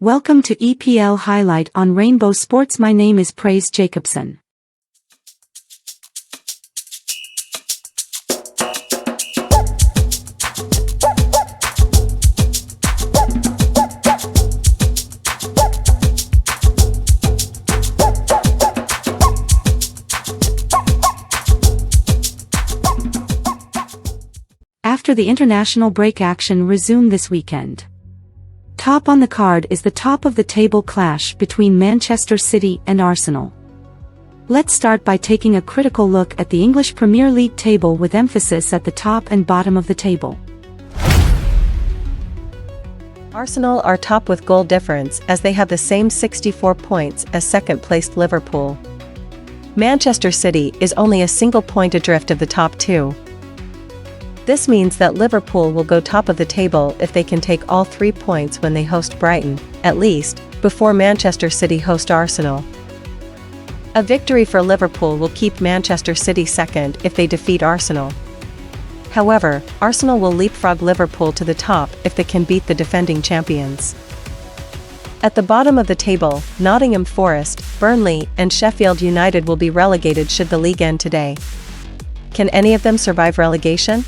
Welcome to EPL Highlight on Rainbow Sports. My name is Praise Jacobson. After the international break, action resumed this weekend. Top on the card is the top of the table clash between Manchester City and Arsenal. Let's start by taking a critical look at the English Premier League table with emphasis at the top and bottom of the table. Arsenal are top with goal difference as they have the same 64 points as second-placed Liverpool. Manchester City is only a single point adrift of the top two. This means that Liverpool will go top of the table if they can take all 3 points when they host Brighton, at least, before Manchester City host Arsenal. A victory for Liverpool will keep Manchester City second if they defeat Arsenal. However, Arsenal will leapfrog Liverpool to the top if they can beat the defending champions. At the bottom of the table, Nottingham Forest, Burnley, and Sheffield United will be relegated should the league end today. Can any of them survive relegation?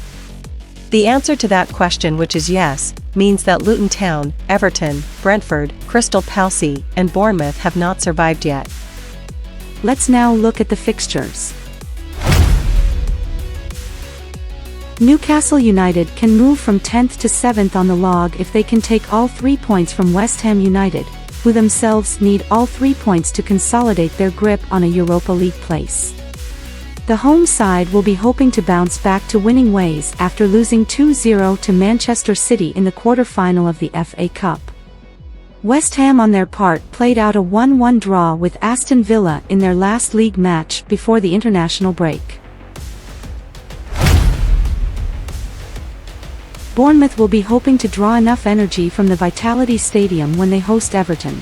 The answer to that question, which is yes, means that Luton Town, Everton, Brentford, Crystal Palace, and Bournemouth have not survived yet. Let's now look at the fixtures. Newcastle United can move from 10th to 7th on the log if they can take all 3 points from West Ham United, who themselves need all 3 points to consolidate their grip on a Europa League place. The home side will be hoping to bounce back to winning ways after losing 2-0 to Manchester City in the quarter-final of the FA Cup. West Ham on their part played out a 1-1 draw with Aston Villa in their last league match before the international break. Bournemouth will be hoping to draw enough energy from the Etihad Stadium when they host Everton.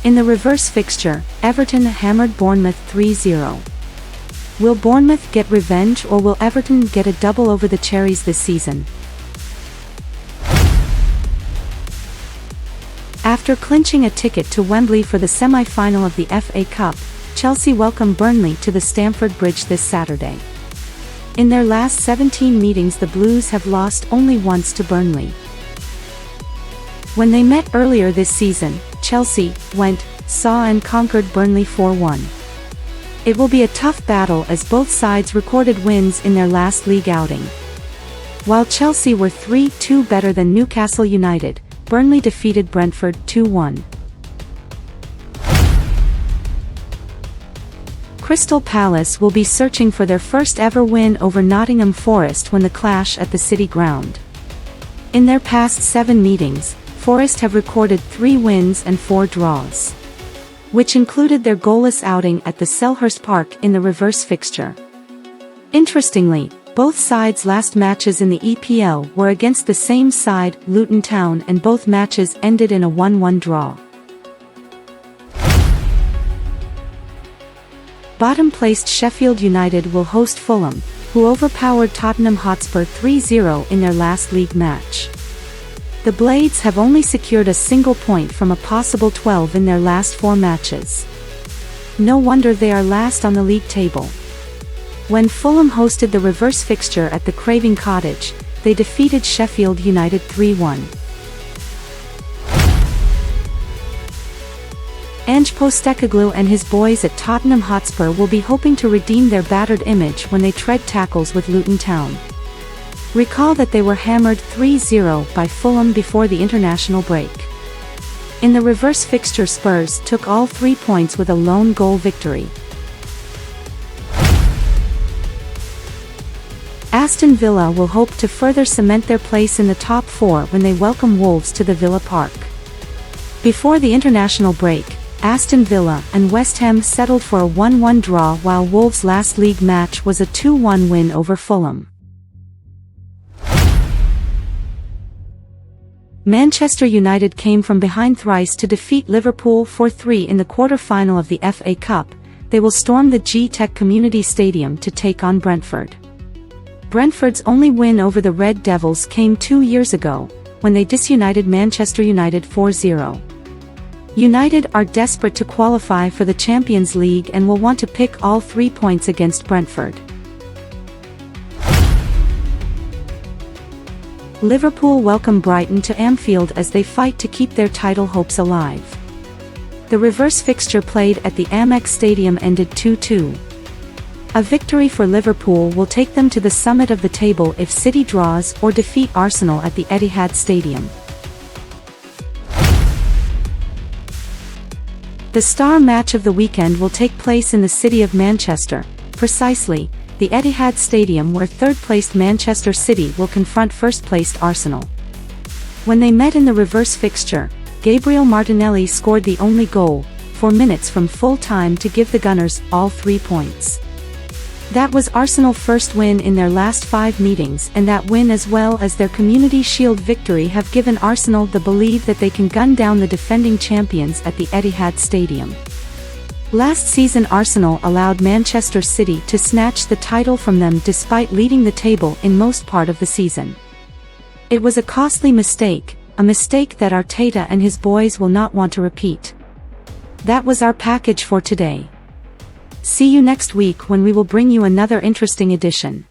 In the reverse fixture, Everton hammered Bournemouth 3-0. Will Bournemouth get revenge, or will Everton get a double over the Cherries this season? After clinching a ticket to Wembley for the semi-final of the FA Cup, Chelsea welcome Burnley to the Stamford Bridge this Saturday. In their last 17 meetings, the Blues have lost only once to Burnley. When they met earlier this season, Chelsea saw and conquered Burnley 4-1. It will be a tough battle as both sides recorded wins in their last league outing. While Chelsea were 3-2 better than Newcastle United, Burnley defeated Brentford 2-1. Crystal Palace will be searching for their first ever win over Nottingham Forest when the clash at the City Ground. In their past 7 meetings, Forest have recorded 3 wins and 4 draws, which included their goalless outing at the Selhurst Park in the reverse fixture. Interestingly, both sides' last matches in the EPL were against the same side, Luton Town, and both matches ended in a 1-1 draw. Bottom-placed Sheffield United will host Fulham, who overpowered Tottenham Hotspur 3-0 in their last league match. The Blades have only secured a single point from a possible 12 in their last 4 matches. No wonder they are last on the league table. When Fulham hosted the reverse fixture at the Craven Cottage, they defeated Sheffield United 3-1. Ange Postecoglou and his boys at Tottenham Hotspur will be hoping to redeem their battered image when they tread tackles with Luton Town. Recall that they were hammered 3-0 by Fulham before the international break. In the reverse fixture, Spurs took all 3 points with a lone goal victory. Aston Villa will hope to further cement their place in the top 4 when they welcome Wolves to the Villa Park. Before the international break, Aston Villa and West Ham settled for a 1-1 draw, while Wolves' last league match was a 2-1 win over Fulham. Manchester United came from behind thrice to defeat Liverpool 4-3 in the quarter-final of the FA Cup. They will storm the G-Tech Community Stadium to take on Brentford. Brentford's only win over the Red Devils came 2 years ago, when they disunited Manchester United 4-0. United are desperate to qualify for the Champions League and will want to pick all 3 points against Brentford. Liverpool welcome Brighton to Anfield as they fight to keep their title hopes alive. The reverse fixture played at the Etihad Stadium ended 2-2. A victory for Liverpool will take them to the summit of the table if City draws or defeat Arsenal at the Etihad Stadium. The star match of the weekend will take place in the city of Manchester, precisely, the Etihad Stadium, where third-placed Manchester City will confront first-placed Arsenal. When they met in the reverse fixture, Gabriel Martinelli scored the only goal, 4 minutes from full time to give the Gunners all 3 points. That was Arsenal's first win in their last 5 meetings, and that win as well as their Community Shield victory have given Arsenal the belief that they can gun down the defending champions at the Etihad Stadium. Last season Arsenal allowed Manchester City to snatch the title from them despite leading the table in most part of the season. It was a costly mistake, a mistake that Arteta and his boys will not want to repeat. That was our package for today. See you next week when we will bring you another interesting edition.